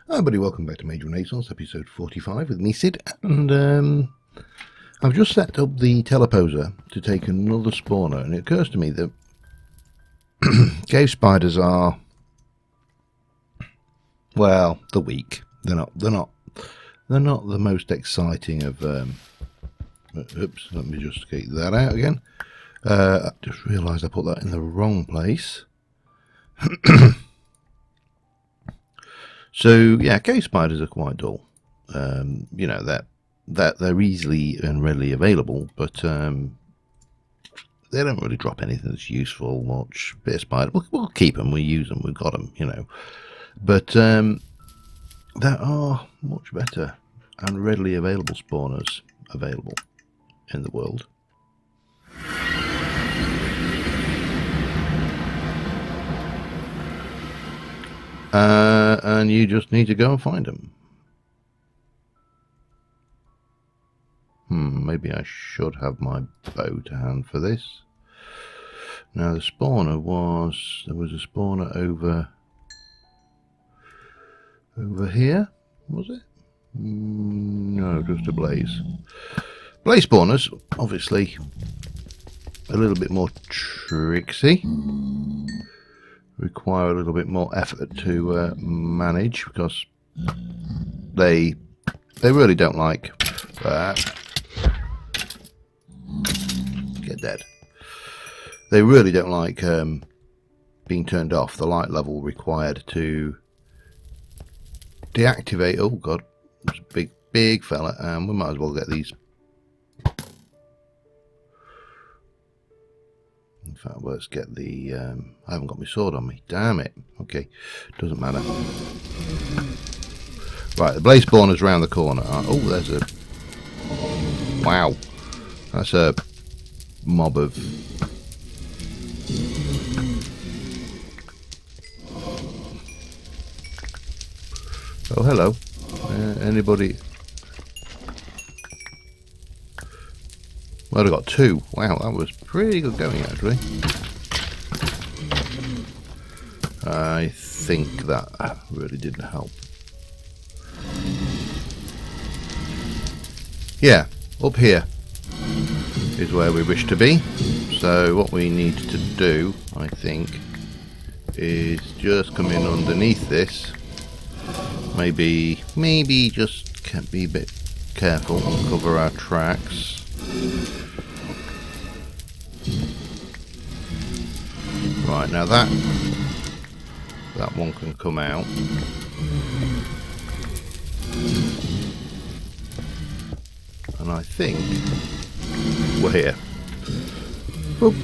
Hi everybody, welcome back to Mage Renaissance, episode 45 with me, Sid, and I've just set up the teleposer to take another spawner, and it occurs to me that cave spiders are, well, they're weak. They're not the most exciting of, oops, let me just get that out again. I just realised I put that in the wrong place. So yeah, cave spiders are quite dull. You know, that they're easily and readily available, but they don't really drop anything that's useful much. Bit of spider, we'll keep them, we use them, we've got them, you know. But there are much better and readily available spawners available in the world. And you just need to go and find them. Maybe I should have my bow to hand for this. Now the spawner there was a spawner over here, was it? No, just a blaze. Blaze spawners, obviously a little bit more tricksy. Require a little bit more effort to manage, because they really don't like get dead. They really don't like being turned off. The light level required to deactivate. Oh god, it's a big fella, and we might as well get these. In fact, let's get the I haven't got my sword on me, damn it. Okay, doesn't matter. Right, the blaze spawner's around the corner. Oh, there's a, wow, that's a mob of oh, hello. Anybody? Well, I got two. Wow, that was pretty good going, actually. I think that really didn't help. Yeah, up here is where we wish to be. So what we need to do, I think, is just come in underneath this. Maybe just be a bit careful and cover our tracks. Right, now that one can come out. And I think we're here. Boop.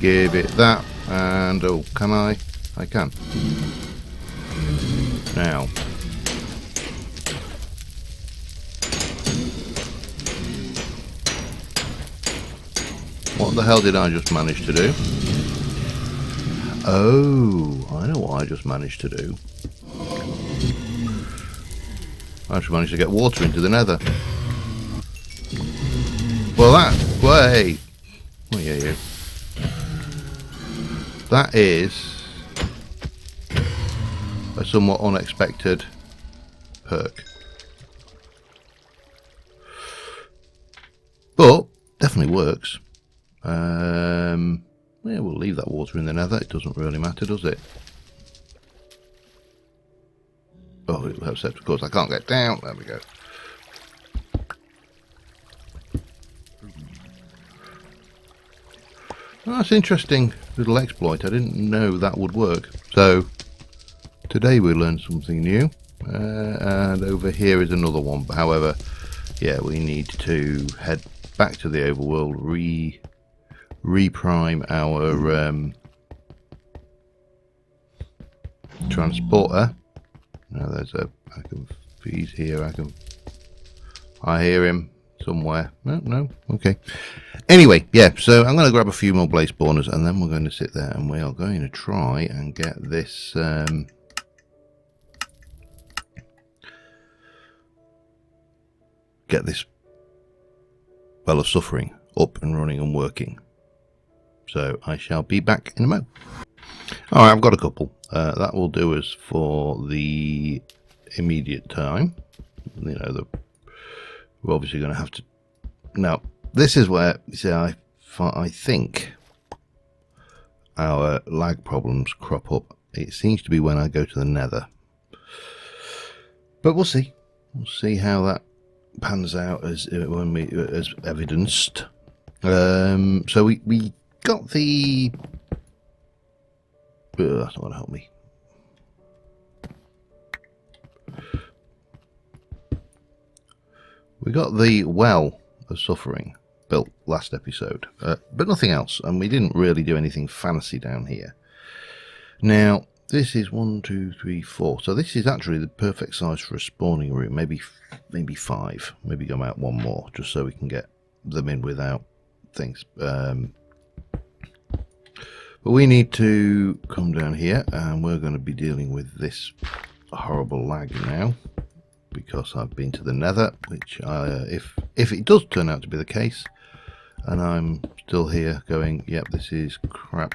Give it that, and oh, can I? I can. Now, what the hell did I just manage to do? Oh, I know what I just managed to do. I just managed to get water into the nether. Well, wait. Oh, yeah. That is a somewhat unexpected perk. But, definitely works. Yeah, we'll leave that water in the nether. It doesn't really matter, does it? Oh, except of course I can't get down. There we go. Oh, that's interesting little exploit. I didn't know that would work. So today we learned something new. And over here is another one. But however, yeah, we need to head back to the overworld, reprime our transporter. Now there's he's here. I hear him somewhere. No, okay. Anyway, yeah, so I'm going to grab a few more blaze spawners, and then we're going to sit there and we are going to try and get this well of suffering up and running and working. So I shall be back in a moment. Alright, I've got a couple. That will do us for the immediate time. You know, we're obviously going to have to... Now, this is where, you see, I think our lag problems crop up. It seems to be when I go to the nether. But we'll see. We'll see how that pans out as evidenced. So we got the... that's not going to help me. We got the Well of Suffering built last episode, but nothing else, and we didn't really do anything fancy down here. Now, this is 1, 2, 3, 4, so this is actually the perfect size for a spawning room, maybe 5, maybe go out one more, just so we can get them in without things. But we need to come down here, and we're going to be dealing with this horrible lag now, because I've been to the nether, which if it does turn out to be the case, and I'm still here going, yep, this is crap,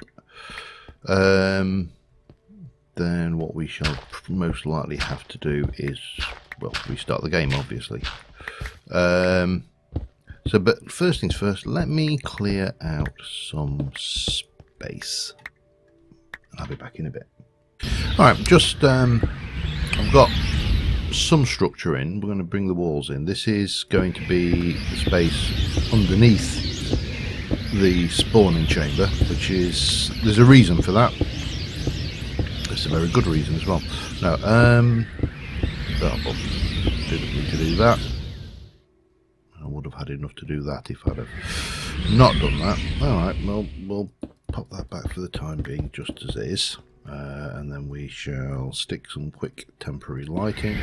then what we shall most likely have to do is, well, restart the game, obviously. But first things first, let me clear out some space. I'll be back in a bit. Alright, just, I've got some structure in. We're going to bring the walls in. This is going to be the space underneath the spawning chamber, which is, there's a reason for that. It's a very good reason as well. Now, didn't need to do that. I would have had enough to do that if I'd have not done that. Alright, well, we'll pop that back for the time being, just as is. And then we shall stick some quick temporary lighting.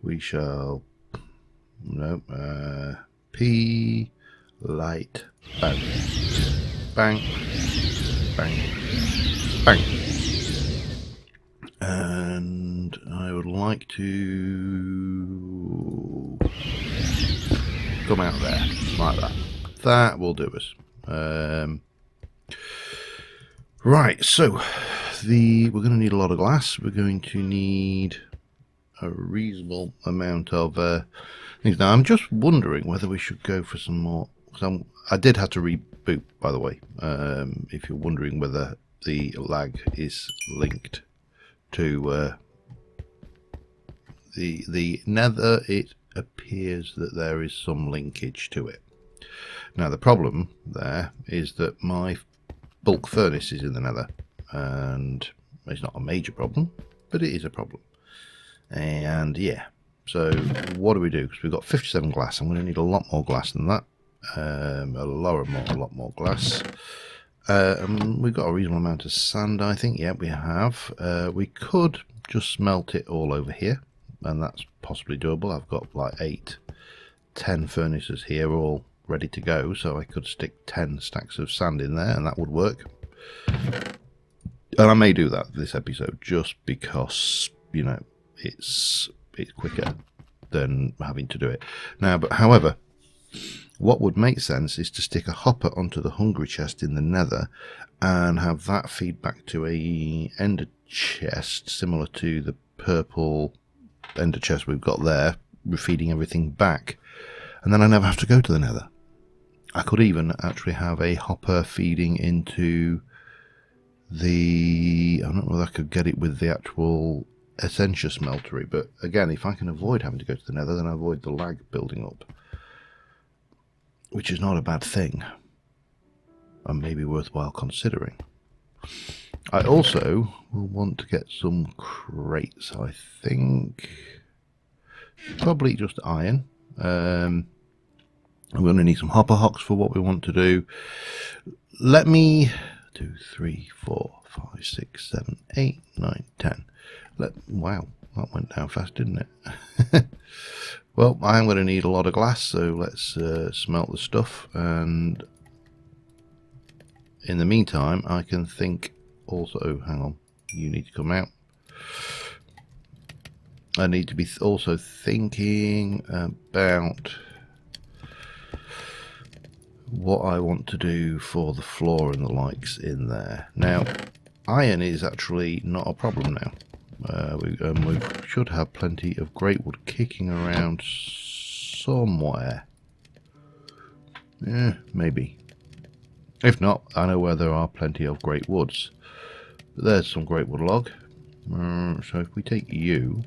We shall, P light, bang, bang, bang, bang. And I would like to come out there like that. That will do us. Right, so we're going to need a lot of glass. We're going to need a reasonable amount of things. Now, I'm just wondering whether we should go for some more. Because I did have to reboot, by the way. If you're wondering whether the lag is linked to the nether, it appears that there is some linkage to it. Now, the problem there is that my bulk furnace is in the nether, and it's not a major problem, but it is a problem. And yeah, so what do we do? Because we've got 57 glass. I'm going to need a lot more glass than that. A lot more glass. We've got a reasonable amount of sand, I think. Yeah, we have. We could just smelt it all over here, and that's possibly doable. I've got like 10 furnaces here, all ready to go, so I could stick 10 stacks of sand in there, and that would work. And I may do that this episode, just because, you know, it's quicker than having to do it now. But however, what would make sense is to stick a hopper onto the hungry chest in the nether and have that feed back to a ender chest similar to the purple ender chest we've got there, feeding everything back, and then I never have to go to the nether. I could even actually have a hopper feeding into the... I don't know whether I could get it with the actual Essentia smeltery, but again, if I can avoid having to go to the nether, then I avoid the lag building up, which is not a bad thing, and maybe worthwhile considering. I also will want to get some crates, I think. Probably just iron. I'm going to need some hopper hocks for what we want to do. Let me 2, 3, 4, 5, 6, 7, 8, 9, 10. Wow, that went down fast, didn't it? Well, I'm going to need a lot of glass, so let's smelt the stuff. And in the meantime, I can think also. Hang on, you need to come out. I need to be also thinking about what I want to do for the floor and the likes in there. Now, iron is actually not a problem now. We should have plenty of great wood kicking around somewhere. Yeah, maybe. If not, I know where there are plenty of great woods. But there's some great wood log. So if we take you,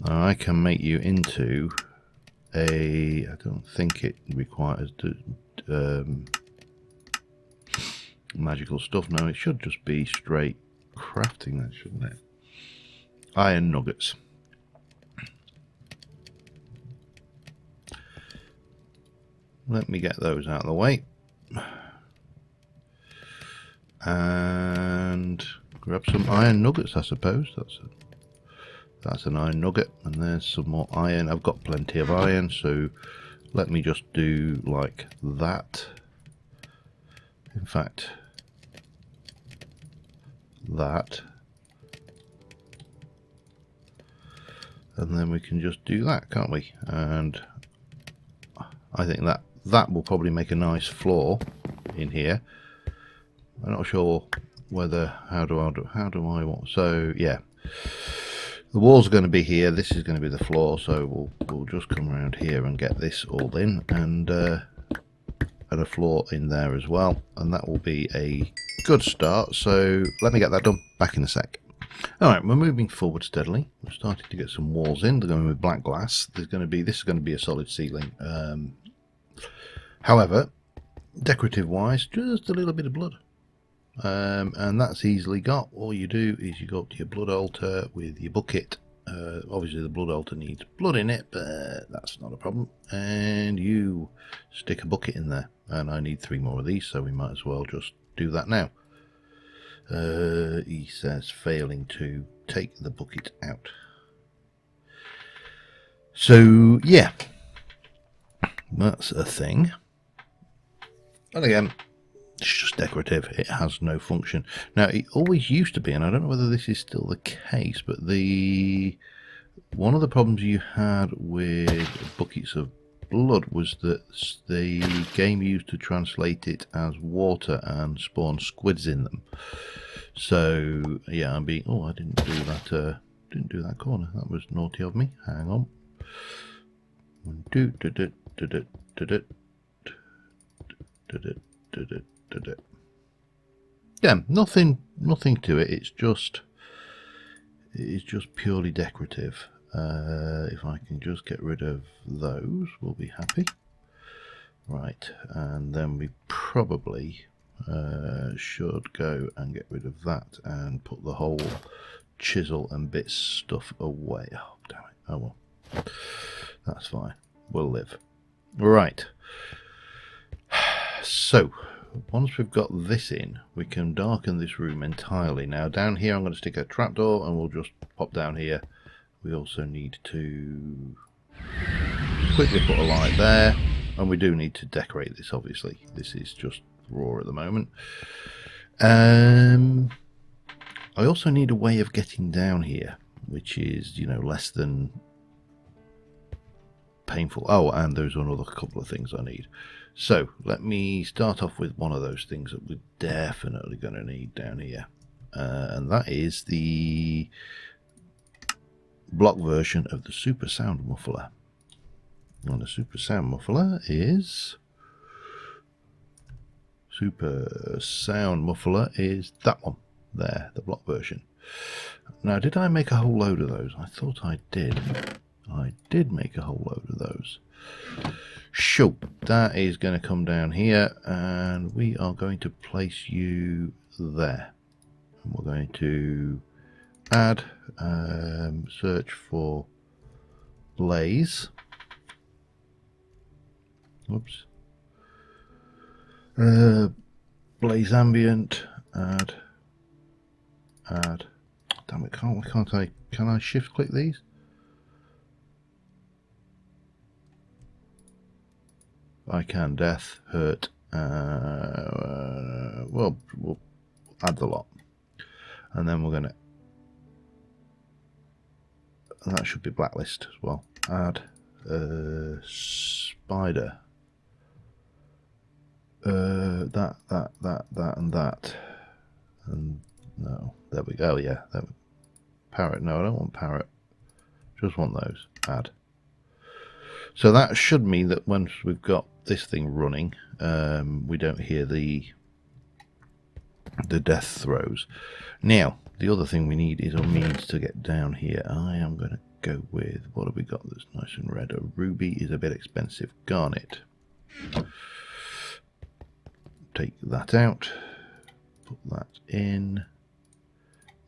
I can make you into a... I don't think it requires magical stuff. No, it should just be straight crafting then, shouldn't it? Iron nuggets. Let me get those out of the way. And grab some iron nuggets, I suppose. That's an iron nugget, and there's some more iron. I've got plenty of iron, so let me just do like that. In fact, that. And then we can just do that, can't we? And I think that will probably make a nice floor in here. I'm not sure whether how do I want, so yeah, the walls are going to be here, this is going to be the floor, so we'll just come around here and get this all in, and a floor in there as well, and that will be a good start. So let me get that done, back in a sec. Alright, we're moving forward steadily. We're starting to get some walls in. They're going with black glass. This is going to be a solid ceiling. However, decorative wise, just a little bit of blood. And that's easily got. All you do is you go up to your blood altar with your bucket. Obviously the blood altar needs blood in it, but that's not a problem. And you stick a bucket in there. And I need 3 more of these, so we might as well just do that now. He says failing to take the bucket out. So yeah, that's a thing. And again, it's just decorative. It has no function. Now, it always used to be, and I don't know whether this is still the case, but one of the problems you had with buckets of blood was that the game used to translate it as water and spawn squids in them. So yeah, I didn't do that corner. That was naughty of me. Hang on. Yeah, nothing to it. It's just purely decorative. If I can just get rid of those, we'll be happy. Right, and then we probably should go and get rid of that and put the whole chisel and bits stuff away. Oh damn it! Oh well, that's fine. We'll live. Right. So once we've got this in, we can darken this room entirely. Now down here I'm going to stick a trapdoor and we'll just pop down here. We also need to quickly put a light there, and we do need to decorate this, obviously. This is just raw at the moment. I also need a way of getting down here, which is, less than painful. Oh, and there's another couple of things I need. So let me start off with one of those things that we're definitely going to need down here, and that is the block version of the super sound muffler. And the super sound muffler is that one there, the block version. Now, did I make a whole load of those? I thought I did. I did make a whole load of those. Sure, that is going to come down here, and we are going to place you there. And we're going to add, search for blaze. Whoops. Blaze ambient, add. Damn it, can't I? Can I shift click these? I can. Death, hurt. Well, we'll add the lot, and then we're gonna. And that should be blacklist as well. Add spider. that, and that. And no, there we go. Yeah, parrot. No, I don't want parrot. Just want those. Add. So that should mean that once we've got this thing running, we don't hear the death throws. Now, the other thing we need is a means to get down here. I am going to go with, what have we got that's nice and red? A ruby is a bit expensive. Garnet. Take that out. Put that in.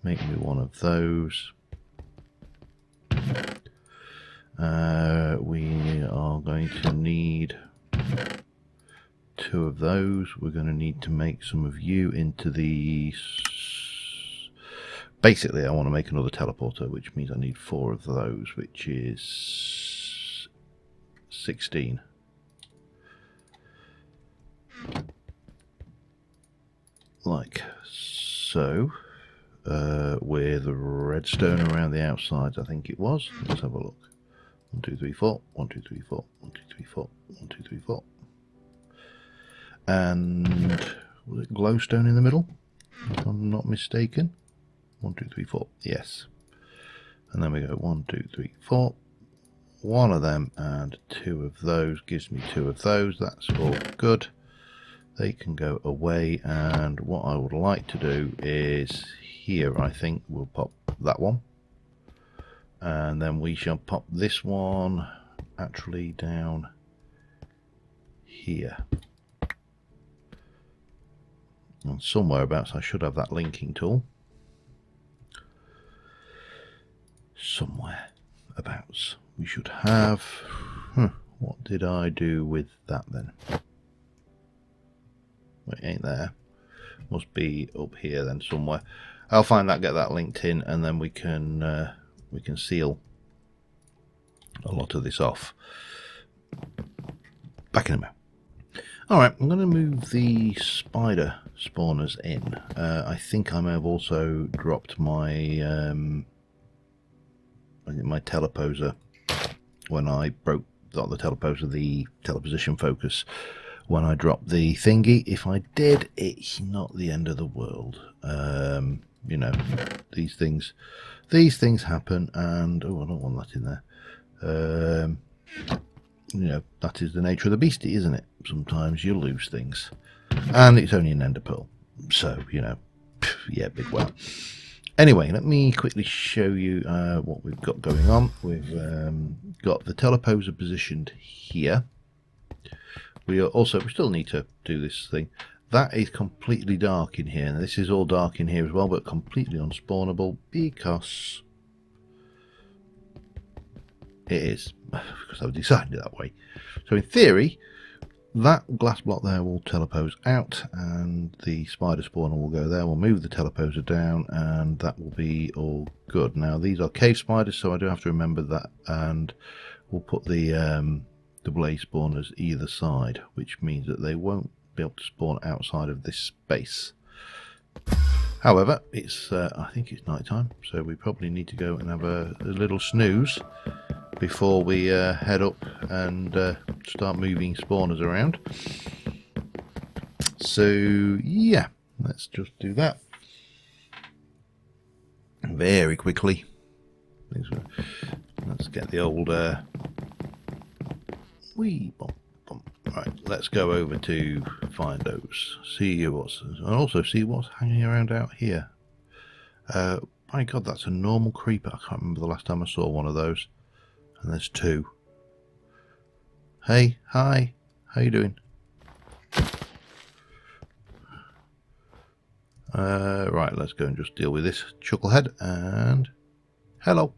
Make me one of those. We are going to need 2 of those. We're going to need to make some of you into the... Basically, I want to make another teleporter, which means I need 4 of those, which is 16. Like so. With redstone around the outsides, I think it was. Let's have a look. 1, 2, 3, 4. 1, 2, 3, 4. 1, 2, 3, 4. 1, 2, 3, 4. And was it glowstone in the middle? If I'm not mistaken. 1, 2, 3, 4. Yes. And then we go 1, 2, 3, 4. 1 of them and 2 of those gives me 2 of those. That's all good. They can go away, and what I would like to do is here, I think we'll pop that one, and then we shall pop this one actually down here, and somewhere abouts I should have that linking tool. Somewhere abouts we should have. What did I do with that then? It ain't there. Must be up here then somewhere. I'll find that, get that linked in, and then we can seal a lot of this off. Back in a minute. Alright, I'm going to move the spider spawners in. I think I may have also dropped my my teleposer when I broke, not the teleposer, the teleposition focus, when I dropped the thingy. If I did, it's not the end of the world. You know, these things happen, and oh, I don't want that in there. You know, that is the nature of the beastie, isn't it? Sometimes you lose things, and it's only an ender pearl, so you know, yeah, big well. Anyway, let me quickly show you what we've got going on. We've got the teleposer positioned here. We still need to do this thing. That is completely dark in here, and this is all dark in here as well, but completely unspawnable because it is, because I've designed it that way. So in theory, that glass block there will telepose out, and the spider spawner will go there. We'll move the teleposer down, and that will be all good. Now these are cave spiders, so I do have to remember that, and we'll put the blaze spawners either side, which means that they won't be able to spawn outside of this space. However, it's I think it's night time, so we probably need to go and have a little snooze before we head up and start moving spawners around. So yeah, let's just do that very quickly. Let's get the old wee bump. Right, let's go over to find those, see what's, and also see what's hanging around out here. My god, that's a normal creeper. I can't remember the last time I saw one of those. And there's 2. Hey, hi, how you doing? Right, let's go and just deal with this chucklehead, and hello.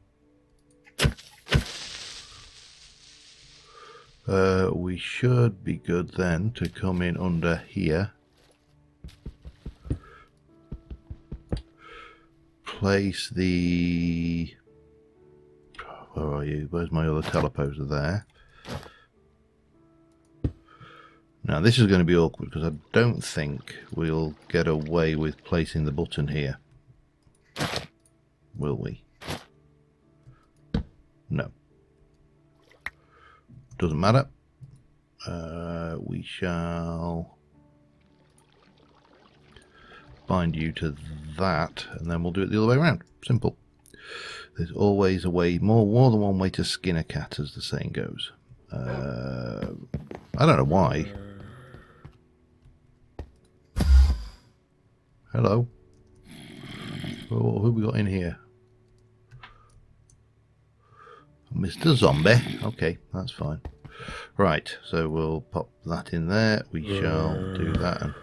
We should be good then to come in under here, place the, where are you? Where's my other teleposer there? Now this is going to be awkward because I don't think we'll get away with placing the button here, will we? No. Doesn't matter. We shall bind you to that, and then we'll do it the other way around. Simple. There's always a way, more than one way to skin a cat, as the saying goes. I don't know why. Hello. Oh, who we got in here? Mr. Zombie. Okay, that's fine. Right, so we'll pop that in there. We shall do that. And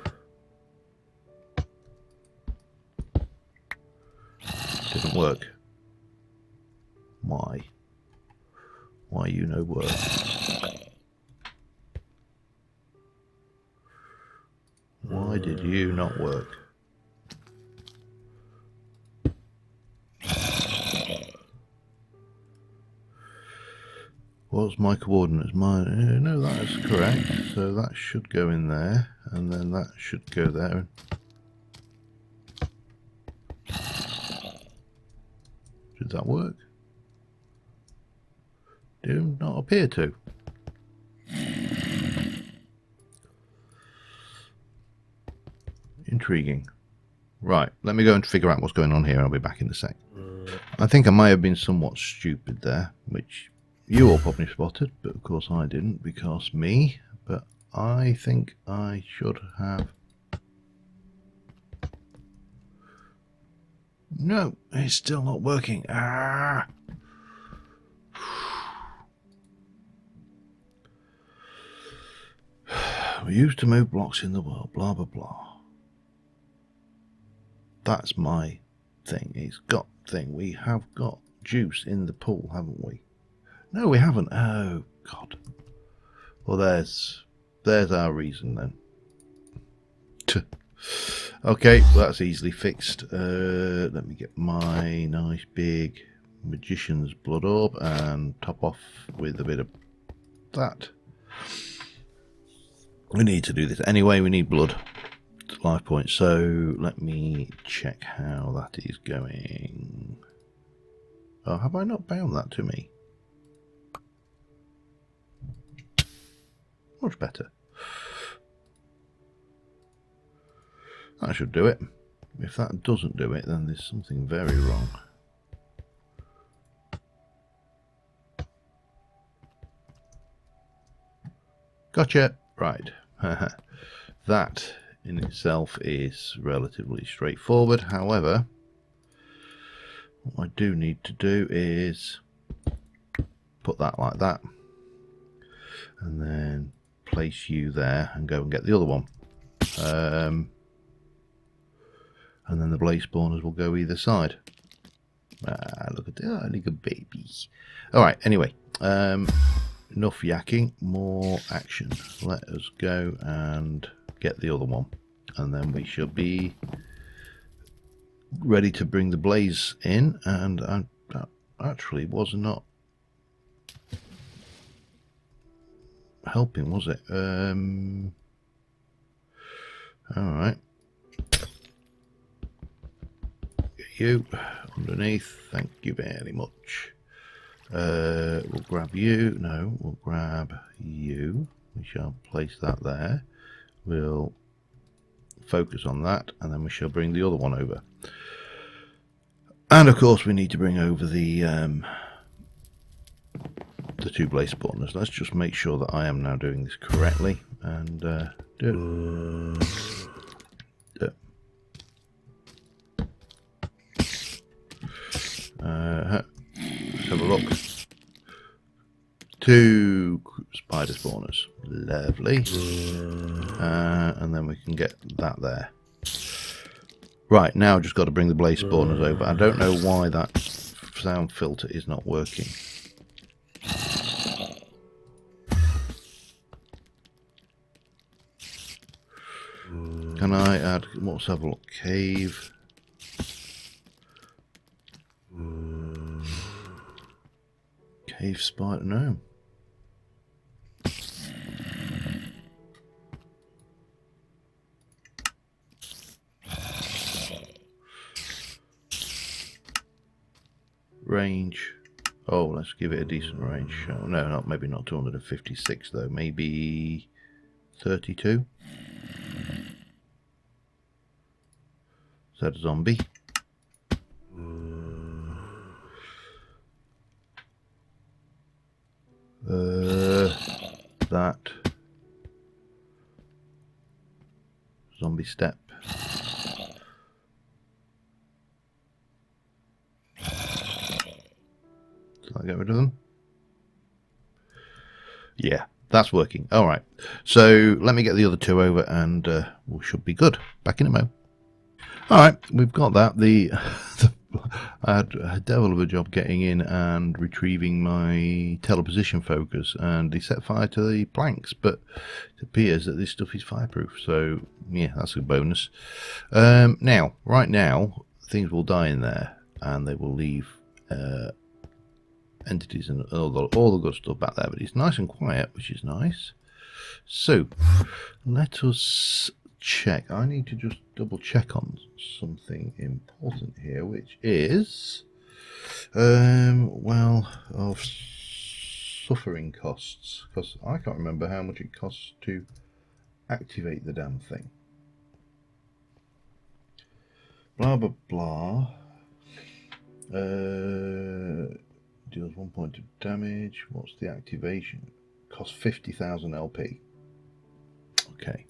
didn't work. Why? Why you no work? Why did you not work? What's my coordinates? Mine. No, that is correct. So that should go in there, and then that should go there. Did that work? Do not appear to. Intriguing. Right, let me go and figure out what's going on here. I'll be back in a sec. I think I may have been somewhat stupid there, which you all probably spotted, but of course I didn't because me. But I think I should have. No, it's still not working. Ah! We used to move blocks in the world, blah blah blah. That's my thing. It's got thing. We have got juice in the pool, haven't we? No, we haven't. Oh God. Well, there's our reason then. Okay, well, that's easily fixed. Let me get my nice big magician's blood orb and top off with a bit of that. We need to do this anyway. We need blood, life points. So let me check how that is going. Oh, have I not bound that to me? Much better. That should do it. If that doesn't do it, then there's something very wrong. Gotcha. Right. That in itself is relatively straightforward. However, what I do need to do is put that like that, and then place you there and go and get the other one. And then the blaze spawners will go either side. Look at that, like a baby. Alright, anyway. Enough yakking, more action. Let us go and get the other one. And then we should be ready to bring the blaze in. And that actually was not helping, was it? Alright. You underneath, thank you very much. We'll grab you. No, we'll grab you. We shall place that there. We'll focus on that, and then we shall bring the other one over. And of course, we need to bring over the two blaze spawners. Let's just make sure that I am now doing this correctly and do it. Let's have a look. 2 spider spawners. Lovely. And then we can get that there. Right, now I've just got to bring the blaze spawners over. I don't know why that sound filter is not working. Can I add, let's have a look, cave. Cave spider, no. Range. Oh, let's give it a decent range. Oh, no, maybe not 256 though. Maybe 32. Said zombie. That zombie step. Does that get rid of them? Yeah, that's working. All right. So let me get the other two over and we should be good. Back in a mo. All right, we've got that. I had a devil of a job getting in and retrieving my teleposition focus, and they set fire to the planks, but it appears that this stuff is fireproof, so yeah, that's a bonus. Now, right now, things will die in there, and they will leave entities and all the good stuff back there, but it's nice and quiet, which is nice. So, let us check. I need to just double check on something important here, which is well, of suffering costs, because I can't remember how much it costs to activate the damn thing. Blah blah blah. Deals 1 point of damage. What's the activation? Costs 50,000 LP. Okay.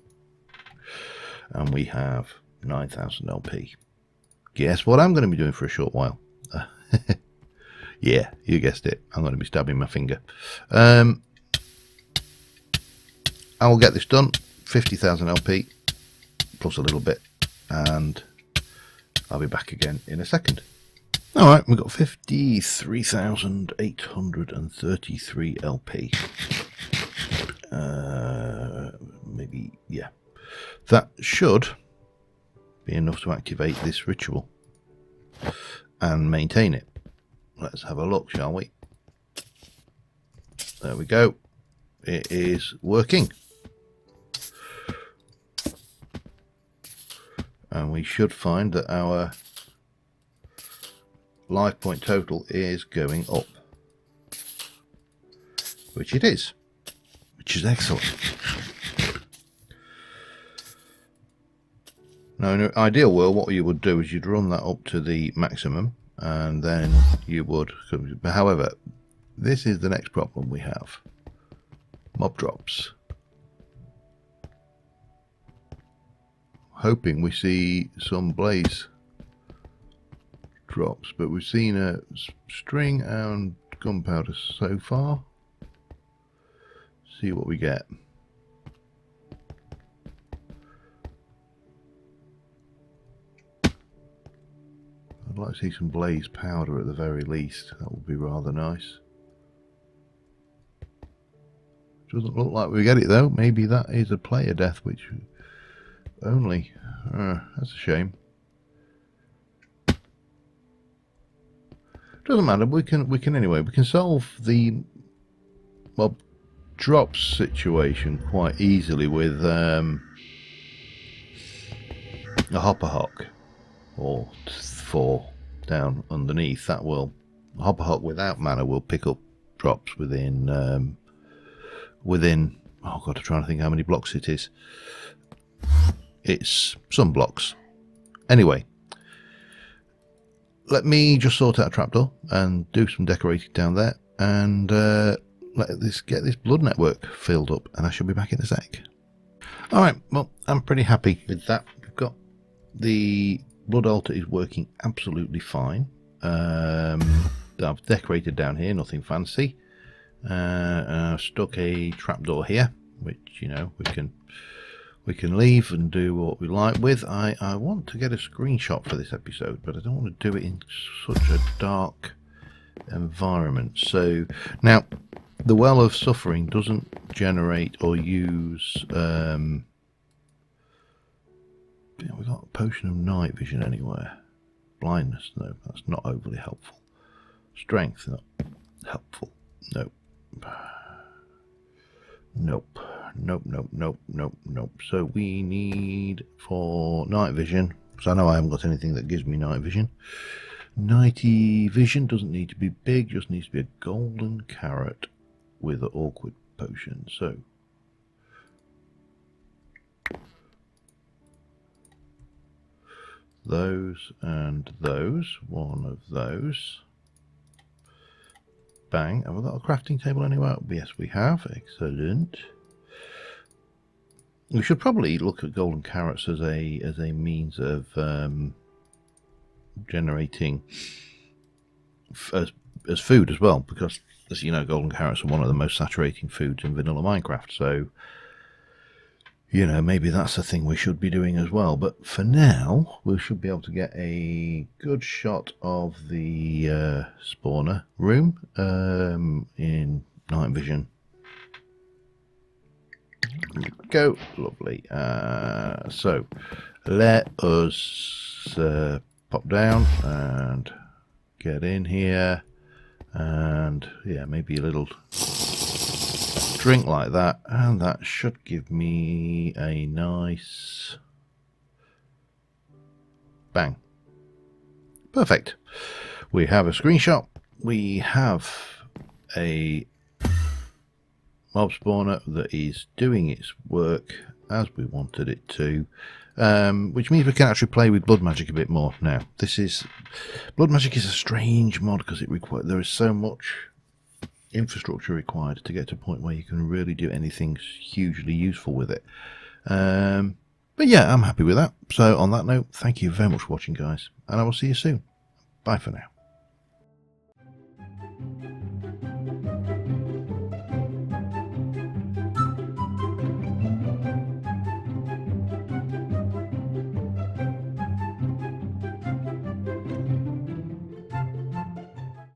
And we have 9,000 LP. Guess what I'm going to be doing for a short while? Yeah, you guessed it. I'm going to be stabbing my finger. I will get this done. 50,000 LP plus a little bit, and I'll be back again in a second. All right, we've got 53,833 LP. Maybe, yeah. That should be enough to activate this ritual and maintain it. Let's have a look, shall we? There we go. It is working. And we should find that our life point total is going up. Which it is. Which is excellent. Now, in an ideal world, what you would do is you'd run that up to the maximum, and then you would... However, this is the next problem we have. Mob drops. Hoping we see some blaze drops, but we've seen a string and gunpowder so far. See what we get. I'd like to see some blaze powder at the very least. That would be rather nice. Doesn't look like we get it though. Maybe that is a player death, which only that's a shame. Doesn't matter. We can anyway. We can solve the mob drops situation quite easily with a hopper hock or 4 down underneath. That will hopper hock without mana will pick up drops within oh god, I'm trying to think how many blocks it is. It's some blocks. Anyway, let me just sort out a trapdoor and do some decorating down there, and get this blood network filled up, and I shall be back in a sec. Alright, well, I'm pretty happy with that. We've got the blood altar is working absolutely fine. I've decorated down here, nothing fancy. I've stuck a trapdoor here, which, you know, we can leave and do what we like with. I want to get a screenshot for this episode, but I don't want to do it in such a dark environment. So now the Well of Suffering doesn't generate or use we got a potion of night vision anywhere. Blindness, no, that's not overly helpful. Strength, not helpful. Nope. Nope. Nope, nope, nope, nope, nope. So we need for night vision, because I know I haven't got anything that gives me night vision. Nighty vision doesn't need to be big, just needs to be a golden carrot with an awkward potion. So those and those. One of those. Bang. Have we got a crafting table anywhere? Yes, we have. Excellent. We should probably look at golden carrots as a means of generating as food as well, because as you know, golden carrots are one of the most saturating foods in vanilla Minecraft. So you know, maybe that's a thing we should be doing as well. But for now, we should be able to get a good shot of the spawner room in night vision. Go. Lovely. So let us pop down and get in here, and yeah, maybe a little drink like that, and that should give me a nice bang. Perfect. We have a screenshot. We have a mob spawner that is doing its work as we wanted it to, which means we can actually play with blood magic a bit more now. Blood magic is a strange mod because there is so much infrastructure required to get to a point where you can really do anything hugely useful with it. But yeah, I'm happy with that. So on that note, thank you very much for watching, guys, and I will see you soon. Bye for now.